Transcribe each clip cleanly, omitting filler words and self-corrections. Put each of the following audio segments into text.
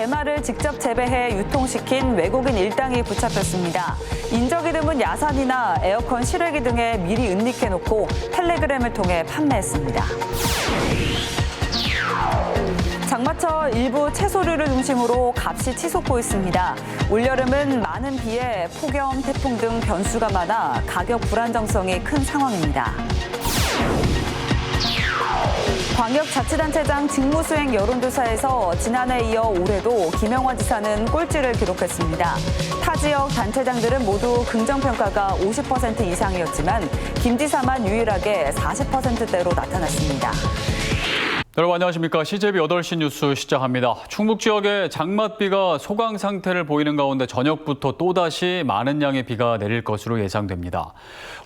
대마를 직접 재배해 유통시킨 외국인 일당이 붙잡혔습니다. 인적이 드문 야산이나 에어컨 실외기 등에 미리 은닉해놓고 텔레그램을 통해 판매했습니다. 장마철 일부 채소류를 중심으로 값이 치솟고 있습니다. 올여름은 많은 비에 폭염, 태풍 등 변수가 많아 가격 불안정성이 큰 상황입니다. 광역자치단체장 직무수행 여론조사에서 지난해 이어 올해도 김영화 지사는 꼴찌를 기록했습니다. 타 지역 단체장들은 모두 긍정평가가 50% 이상이었지만 김 지사만 유일하게 40%대로 나타났습니다. 여러분 안녕하십니까. CJB 8시 뉴스 시작합니다. 충북 지역에 장맛비가 소강 상태를 보이는 가운데 저녁부터 또다시 많은 양의 비가 내릴 것으로 예상됩니다.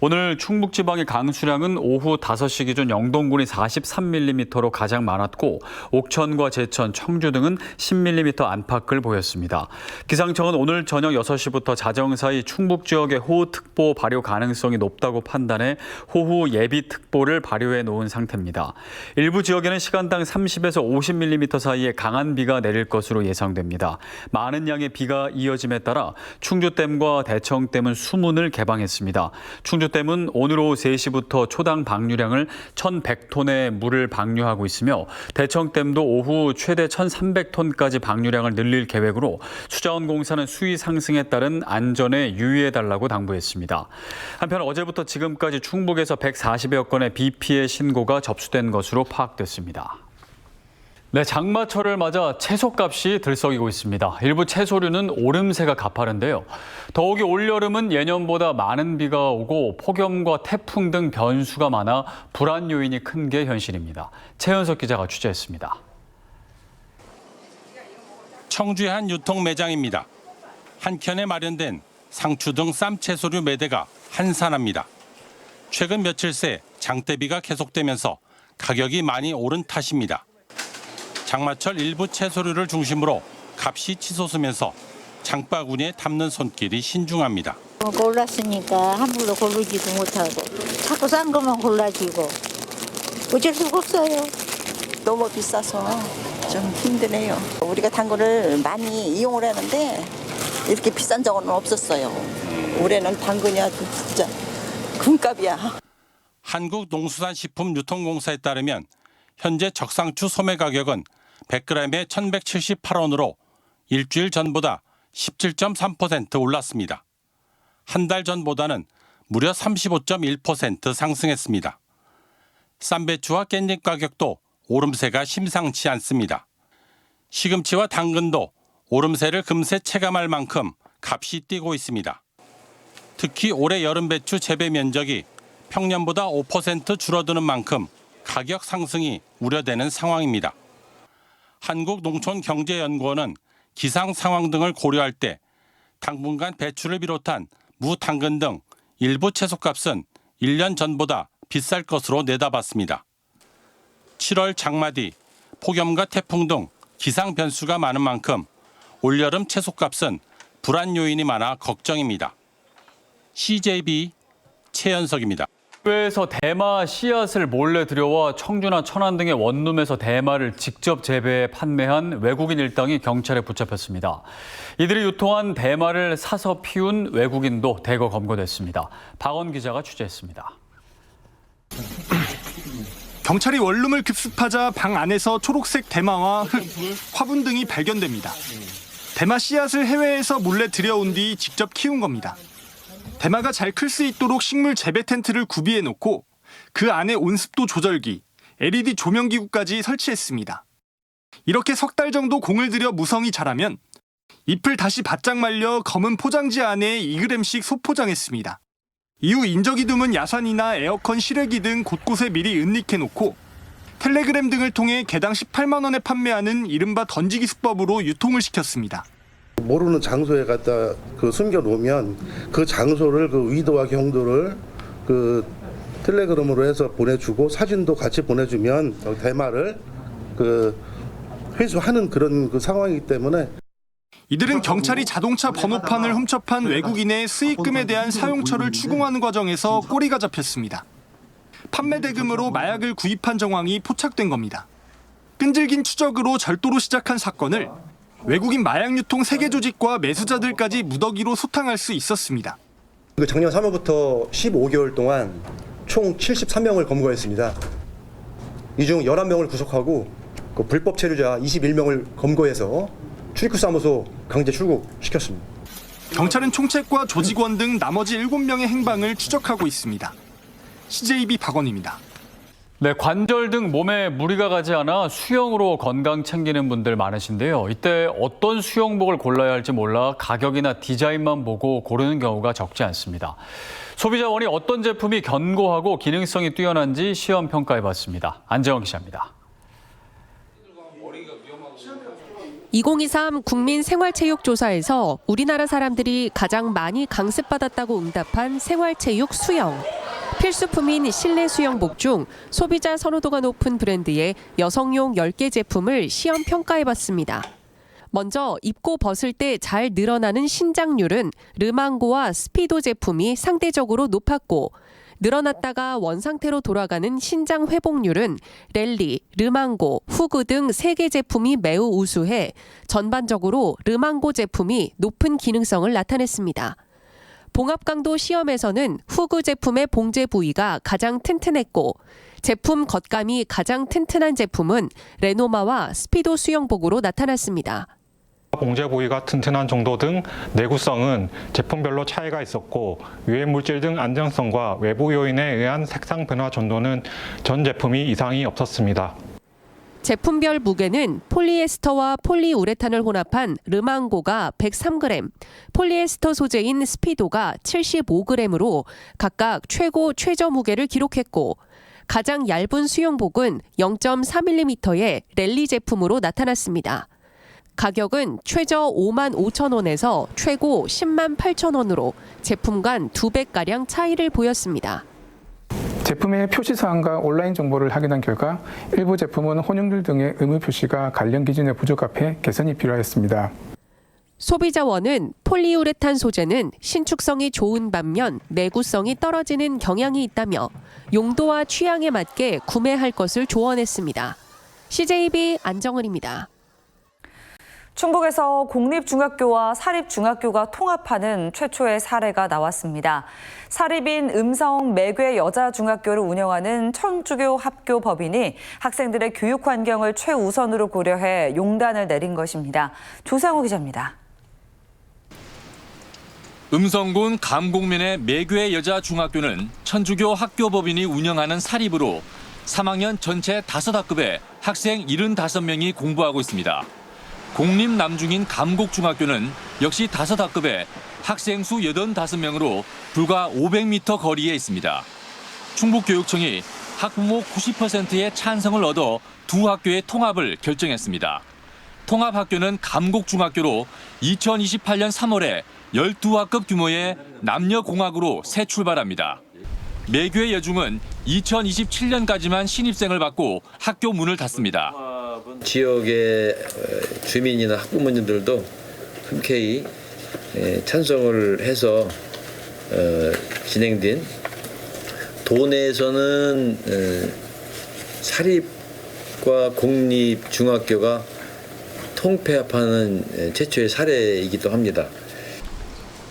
오늘 충북 지방의 강수량은 오후 5시 기준 영동군이 43mm로 가장 많았고 옥천과 제천, 청주 등은 10mm 안팎을 보였습니다. 기상청은 오늘 저녁 6시부터 자정사이 충북 지역에 호우특보 발효 가능성이 높다고 판단해 호우 예비특보를 발효해 놓은 상태입니다. 일부 지역에는 시간당 30에서 50mm 사이에 강한 비가 내릴 것으로 예상됩니다. 많은 양의 비가 이어짐에 따라 충주댐과 대청댐은 수문을 개방했습니다. 충주댐은 오늘 오후 3시부터 초당 방류량을 1,100톤의 물을 방류하고 있으며 대청댐도 오후 최대 1,300톤까지 방류량을 늘릴 계획으로 수자원공사는 수위 상승에 따른 안전에 유의해달라고 당부했습니다. 한편 어제부터 지금까지 충북에서 140여 건의 비 피해 신고가 접수된 것으로 파악됐습니다. 네, 장마철을 맞아 채소값이 들썩이고 있습니다. 일부 채소류는 오름세가 가파른데요. 더욱이 올여름은 예년보다 많은 비가 오고 폭염과 태풍 등 변수가 많아 불안 요인이 큰 게 현실입니다. 최현석 기자가 취재했습니다. 청주의 한 유통 매장입니다. 한켠에 마련된 상추 등 쌈채소류 매대가 한산합니다. 최근 며칠 새 장대비가 계속되면서 가격이 많이 오른 탓입니다. 장마철 일부 채소류를 중심으로 값이 치솟으면서 장바구니에 담는 손길이 신중합니다. 골랐으니까 함부로 고르지도 못하고 자꾸 싼 것만 골라지고 어쩔 수가 없어요. 너무 비싸서 좀 힘드네요. 우리가 당근을 많이 이용을 하는데 이렇게 비싼 적은 없었어요. 올해는 당근이 아주 진짜 금값이야. 한국농수산식품유통공사에 따르면 현재 적상추 소매 가격은 100g에 1,178원으로 일주일 전보다 17.3% 올랐습니다. 한 달 전보다는 무려 35.1% 상승했습니다. 쌈배추와 깻잎 가격도 오름세가 심상치 않습니다. 시금치와 당근도 오름세를 금세 체감할 만큼 값이 뛰고 있습니다. 특히 올해 여름배추 재배 면적이 평년보다 5% 줄어드는 만큼 가격 상승이 우려되는 상황입니다. 한국농촌경제연구원은 기상 상황 등을 고려할 때 당분간 배추를 비롯한 무, 당근 등 일부 채소값은 1년 전보다 비쌀 것으로 내다봤습니다. 7월 장마 뒤 폭염과 태풍 등 기상 변수가 많은 만큼 올여름 채소값은 불안 요인이 많아 걱정입니다. CJB 최현석입니다. 해외에서 대마 씨앗을 몰래 들여와 청주나 천안 등의 원룸에서 대마를 직접 재배해 판매한 외국인 일당이 경찰에 붙잡혔습니다. 이들이 유통한 대마를 사서 피운 외국인도 대거 검거됐습니다. 박원 기자가 취재했습니다. 경찰이 원룸을 급습하자 방 안에서 초록색 대마와 흙, 화분 등이 발견됩니다. 대마 씨앗을 해외에서 몰래 들여온 뒤 직접 키운 겁니다. 대마가 잘 클 수 있도록 식물 재배 텐트를 구비해 놓고 그 안에 온습도 조절기, LED 조명기구까지 설치했습니다. 이렇게 석 달 정도 공을 들여 무성이 자라면 잎을 다시 바짝 말려 검은 포장지 안에 2g씩 소포장했습니다. 이후 인적이 드문 야산이나 에어컨 실외기 등 곳곳에 미리 은닉해 놓고 텔레그램 등을 통해 개당 18만 원에 판매하는 이른바 던지기 수법으로 유통을 시켰습니다. 모르는 장소에 갖다 숨겨 놓으면 그 장소를 위도와 경도를 텔레그램으로 해서 보내주고 사진도 같이 보내주면 대마를 회수하는 그런 상황이기 때문에. 이들은 경찰이 자동차 번호판을 훔쳐판 외국인의 수익금에 대한 사용처를 추궁하는 과정에서 꼬리가 잡혔습니다. 판매 대금으로 마약을 구입한 정황이 포착된 겁니다. 끈질긴 추적으로 절도로 시작한 사건을 외국인 마약 유통 세계 조직과 매수자들까지 무더기로 소탕할 수 있었습니다. 작년 3월부터 15개월 동안 총 73명을 검거했습니다. 이 중 11명을 구속하고 불법 체류자 21명을 검거해서 출입구사무소 강제 출국시켰습니다. 경찰은 총책과 조직원 등 나머지 7명의 행방을 추적하고 있습니다. CJB 박원입니다. 네, 관절 등 몸에 무리가 가지 않아 수영으로 건강 챙기는 분들 많으신데요. 이때 어떤 수영복을 골라야 할지 몰라 가격이나 디자인만 보고 고르는 경우가 적지 않습니다. 소비자원이 어떤 제품이 견고하고 기능성이 뛰어난지 시험 평가해봤습니다. 안재원 기자입니다. 2023 국민생활체육조사에서 우리나라 사람들이 가장 많이 강습받았다고 응답한 생활체육 수영. 필수품인 실내 수영복 중 소비자 선호도가 높은 브랜드의 여성용 10개 제품을 시험 평가해봤습니다. 먼저 입고 벗을 때 잘 늘어나는 신장률은 르망고와 스피도 제품이 상대적으로 높았고, 늘어났다가 원상태로 돌아가는 신장 회복률은 랠리, 르망고, 후그 등 3개 제품이 매우 우수해 전반적으로 르망고 제품이 높은 기능성을 나타냈습니다. 봉합강도 시험에서는 후그 제품의 봉제 부위가 가장 튼튼했고, 제품 겉감이 가장 튼튼한 제품은 레노마와 스피도 수영복으로 나타났습니다. 봉제 부위가 튼튼한 정도 등 내구성은 제품별로 차이가 있었고, 유해 물질 등 안정성과 외부 요인에 의한 색상 변화 정도는 전 제품이 이상이 없었습니다. 제품별 무게는 폴리에스터와 폴리우레탄을 혼합한 르망고가 103g, 폴리에스터 소재인 스피도가 75g으로 각각 최고 최저 무게를 기록했고, 가장 얇은 수영복은 0.4mm의 랠리 제품으로 나타났습니다. 가격은 최저 55,000원에서 최고 108,000원으로 제품 간 2배가량 차이를 보였습니다. 제품의 표시사항과 온라인 정보를 확인한 결과 일부 제품은 혼용률 등의 의무 표시가 관련 기준에 부적합해 개선이 필요하였습니다. 소비자원은 폴리우레탄 소재는 신축성이 좋은 반면 내구성이 떨어지는 경향이 있다며 용도와 취향에 맞게 구매할 것을 조언했습니다. CJB 안정은입니다. 충북에서 공립중학교와 사립중학교가 통합하는 최초의 사례가 나왔습니다. 사립인 음성 매괴 여자중학교를 운영하는 천주교 합교법인이 학생들의 교육 환경을 최우선으로 고려해 용단을 내린 것입니다. 조상우 기자입니다. 음성군 감곡면의 매괴 여자중학교는 천주교 합교법인이 운영하는 사립으로 3학년 전체 5학급에 학생 75명이 공부하고 있습니다. 공립 남중인 감곡중학교는 역시 5학급에 학생 수 85명으로 불과 500m 거리에 있습니다. 충북교육청이 학부모 90%의 찬성을 얻어 두 학교의 통합을 결정했습니다. 통합학교는 감곡중학교로 2028년 3월에 12학급 규모의 남녀공학으로 새 출발합니다. 매괴 여중은 2027년까지만 신입생을 받고 학교 문을 닫습니다. 지역의 주민이나 학부모님들도 흔쾌히 찬성을 해서 진행된 도내에서는 사립과 공립 중학교가 통폐합하는 최초의 사례이기도 합니다.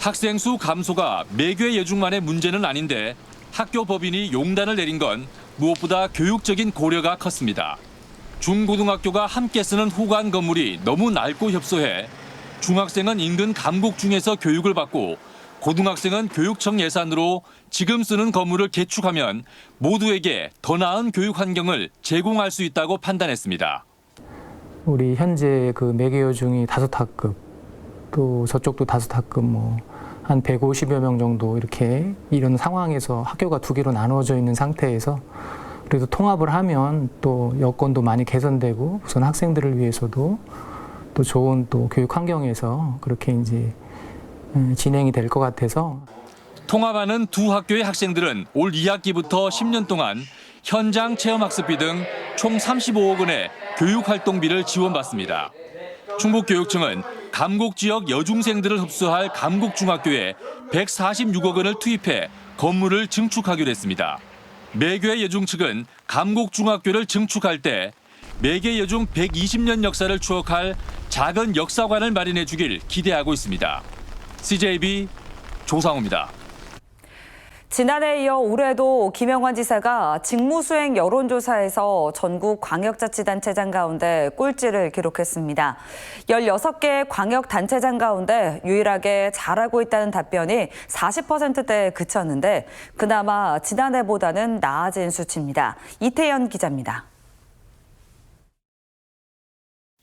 학생 수 감소가 매괴 여중만의 문제는 아닌데 학교 법인이 용단을 내린 건 무엇보다 교육적인 고려가 컸습니다. 중고등학교가 함께 쓰는 호관 건물이 너무 낡고 협소해 중학생은 인근 감곡중에서 교육을 받고 고등학생은 교육청 예산으로 지금 쓰는 건물을 개축하면 모두에게 더 나은 교육 환경을 제공할 수 있다고 판단했습니다. 우리 현재 그 매개여중이 5학급, 또 저쪽도 5학급 한 150여 명 정도 이렇게 이런 상황에서 학교가 2개로 나누어져 있는 상태에서 그래도 통합을 하면 또 여건도 많이 개선되고 우선 학생들을 위해서도 또 좋은 또 교육 환경에서 그렇게 이제 진행이 될 것 같아서. 통합하는 두 학교의 학생들은 올 2학기부터 10년 동안 현장 체험학습비 등 총 35억 원의 교육활동비를 지원받습니다. 충북교육청은 감곡 지역 여중생들을 흡수할 감곡중학교에 146억 원을 투입해 건물을 증축하기로 했습니다. 매괴 여중 측은 감곡중학교를 증축할 때 매개 여중 120년 역사를 추억할 작은 역사관을 마련해 주길 기대하고 있습니다. CJB 조상우입니다. 지난해에 이어 올해도 김영환 지사가 직무수행 여론조사에서 전국 광역자치단체장 가운데 꼴찌를 기록했습니다. 16개 광역단체장 가운데 유일하게 잘하고 있다는 답변이 40%대에 그쳤는데 그나마 지난해보다는 나아진 수치입니다. 이태연 기자입니다.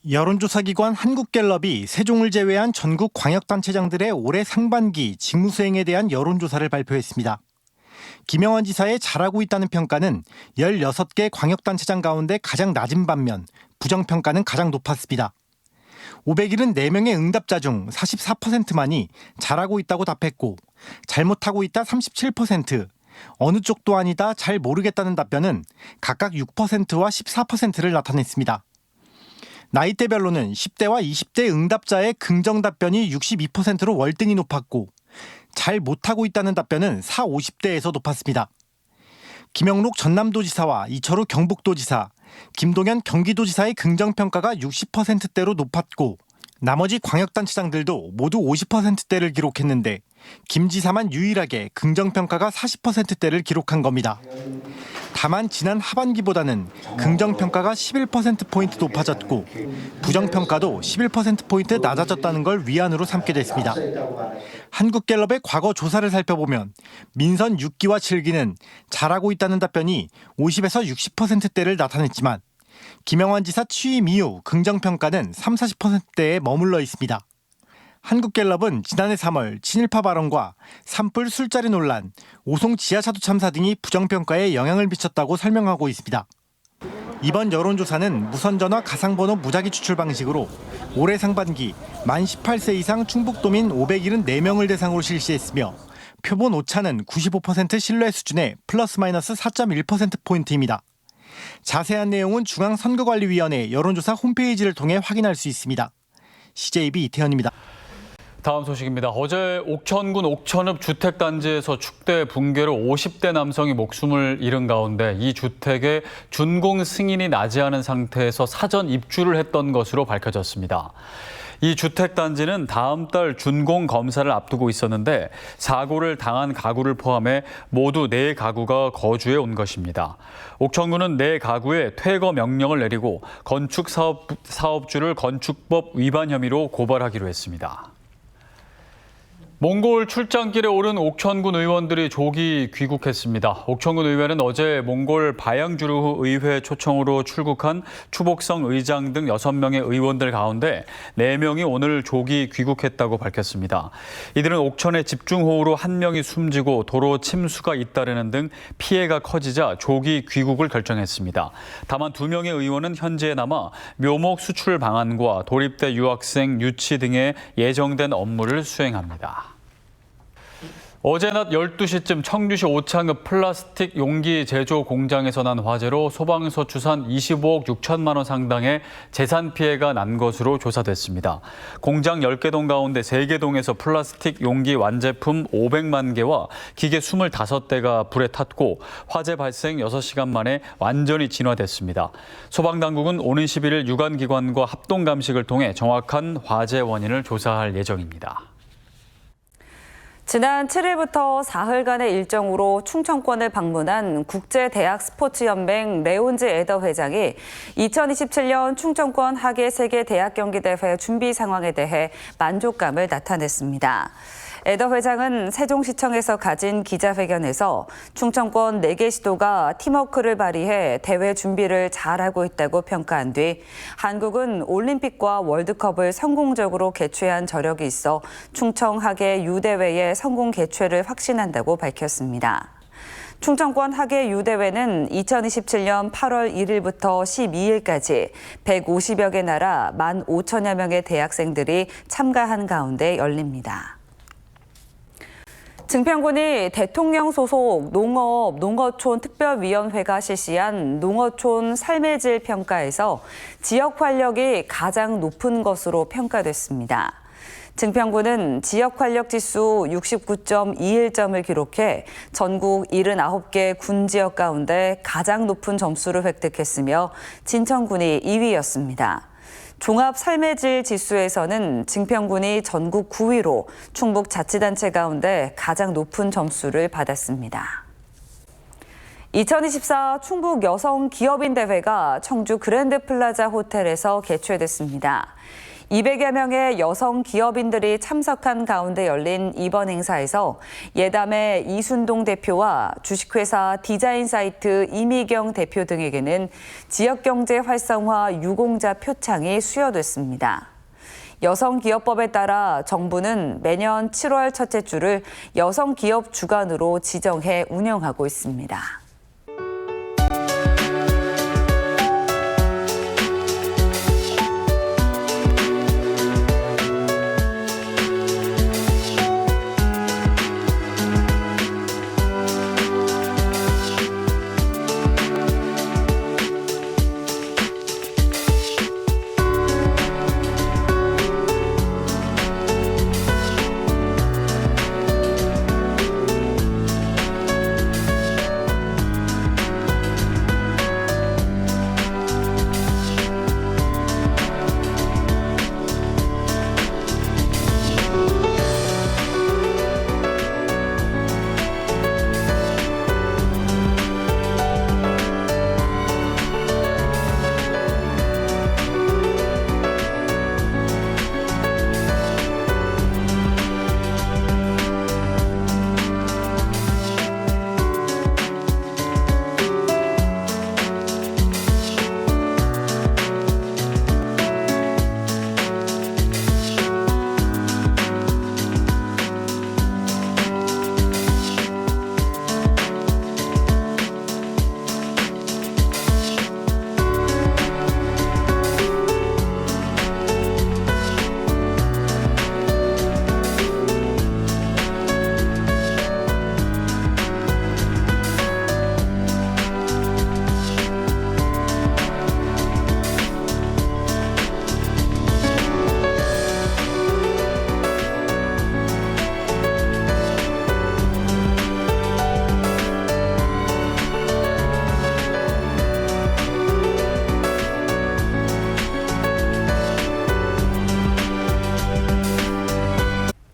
여론조사기관 한국갤럽이 세종을 제외한 전국 광역단체장들의 올해 상반기 직무수행에 대한 여론조사를 발표했습니다. 김영환 지사의 잘하고 있다는 평가는 16개 광역단체장 가운데 가장 낮은 반면 부정평가는 가장 높았습니다. 574명의 응답자 중 44%만이 잘하고 있다고 답했고 잘못하고 있다 37%, 어느 쪽도 아니다 잘 모르겠다는 답변은 각각 6%와 14%를 나타냈습니다. 나이대별로는 10대와 20대 응답자의 긍정 답변이 62%로 월등히 높았고 잘 못하고 있다는 답변은 4, 50대에서 높았습니다. 김영록 전남도지사와 이철우 경북도지사, 김동연 경기도지사의 긍정평가가 60%대로 높았고 나머지 광역단체장들도 모두 50%대를 기록했는데 김 지사만 유일하게 긍정평가가 40%대를 기록한 겁니다. 다만 지난 하반기보다는 긍정평가가 11%포인트 높아졌고 부정평가도 11%포인트 낮아졌다는 걸 위안으로 삼게 됐습니다. 한국갤럽의 과거 조사를 살펴보면 민선 6기와 7기는 잘하고 있다는 답변이 50에서 60%대를 나타냈지만 김영환 지사 취임 이후 긍정평가는 30, 40%대에 머물러 있습니다. 한국갤럽은 지난해 3월 친일파 발언과 산불 술자리 논란, 오송 지하차도 참사 등이 부정평가에 영향을 미쳤다고 설명하고 있습니다. 이번 여론조사는 무선전화 가상번호 무작위 추출 방식으로 올해 상반기 만 18세 이상 충북도민 574명을 대상으로 실시했으며 표본 오차는 95% 신뢰 수준의 플러스 마이너스 4.1%포인트입니다. 자세한 내용은 중앙선거관리위원회 여론조사 홈페이지를 통해 확인할 수 있습니다. CJB 이태현입니다. 다음 소식입니다. 어제 옥천군 옥천읍 주택단지에서 축대 붕괴로 50대 남성이 목숨을 잃은 가운데 이 주택에 준공 승인이 나지 않은 상태에서 사전 입주를 했던 것으로 밝혀졌습니다. 이 주택단지는 다음 달 준공 검사를 앞두고 있었는데 사고를 당한 가구를 포함해 모두 4가구가 거주해 온 것입니다. 옥천군은 4가구에 퇴거 명령을 내리고 건축사업주를 건축법 위반 혐의로 고발하기로 했습니다. 몽골 출장길에 오른 옥천군 의원들이 조기 귀국했습니다. 옥천군 의회는 어제 몽골 바양주르후 의회 초청으로 출국한 추복성 의장 등 6명의 의원들 가운데 4명이 오늘 조기 귀국했다고 밝혔습니다. 이들은 옥천의 집중호우로 1명이 숨지고 도로 침수가 잇따르는 등 피해가 커지자 조기 귀국을 결정했습니다. 다만 2명의 의원은 현지에 남아 묘목 수출 방안과 도립대 유학생 유치 등의 예정된 업무를 수행합니다. 어제 낮 12시쯤 청주시 오창읍 플라스틱 용기 제조 공장에서 난 화재로 소방서 추산 25억 6천만 원 상당의 재산 피해가 난 것으로 조사됐습니다. 공장 10개 동 가운데 3개 동에서 플라스틱 용기 완제품 500만 개와 기계 25대가 불에 탔고 화재 발생 6시간 만에 완전히 진화됐습니다. 소방당국은 오는 11일 유관기관과 합동감식을 통해 정확한 화재 원인을 조사할 예정입니다. 지난 7일부터 사흘간의 일정으로 충청권을 방문한 국제대학스포츠연맹 레온즈 에더 회장이 2027년 충청권 하계 세계대학경기대회 준비 상황에 대해 만족감을 나타냈습니다. 에더 회장은 세종시청에서 가진 기자회견에서 충청권 4개 시도가 팀워크를 발휘해 대회 준비를 잘하고 있다고 평가한 뒤 한국은 올림픽과 월드컵을 성공적으로 개최한 저력이 있어 충청 하계 유대회의 성공 개최를 확신한다고 밝혔습니다. 충청권 하계 유대회는 2027년 8월 1일부터 12일까지 150여 개 나라 15,000여 명의 대학생들이 참가한 가운데 열립니다. 증평군이 대통령 소속 농업, 농어촌 특별위원회가 실시한 농어촌 삶의 질 평가에서 지역 활력이 가장 높은 것으로 평가됐습니다. 증평군은 지역 활력 지수 69.21점을 기록해 전국 79개 군 지역 가운데 가장 높은 점수를 획득했으며 진천군이 2위였습니다. 종합 삶의 질 지수에서는 증평군이 전국 9위로 충북 자치단체 가운데 가장 높은 점수를 받았습니다. 2024 충북 여성 기업인 대회가 청주 그랜드 플라자 호텔에서 개최됐습니다. 200여 명의 여성 기업인들이 참석한 가운데 열린 이번 행사에서 예담의 이순동 대표와 주식회사 디자인 사이트 이미경 대표 등에게는 지역경제 활성화 유공자 표창이 수여됐습니다. 여성기업법에 따라 정부는 매년 7월 첫째 주를 여성기업 주간으로 지정해 운영하고 있습니다.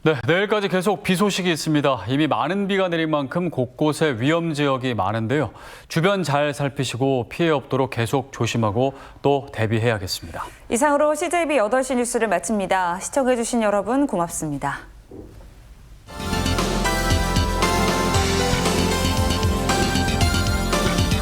네, 내일까지 계속 비 소식이 있습니다. 이미 많은 비가 내린 만큼 곳곳에 위험 지역이 많은데요. 주변 잘 살피시고 피해 없도록 계속 조심하고 또 대비해야겠습니다. 이상으로 CJB 8시 뉴스를 마칩니다. 시청해주신 여러분 고맙습니다.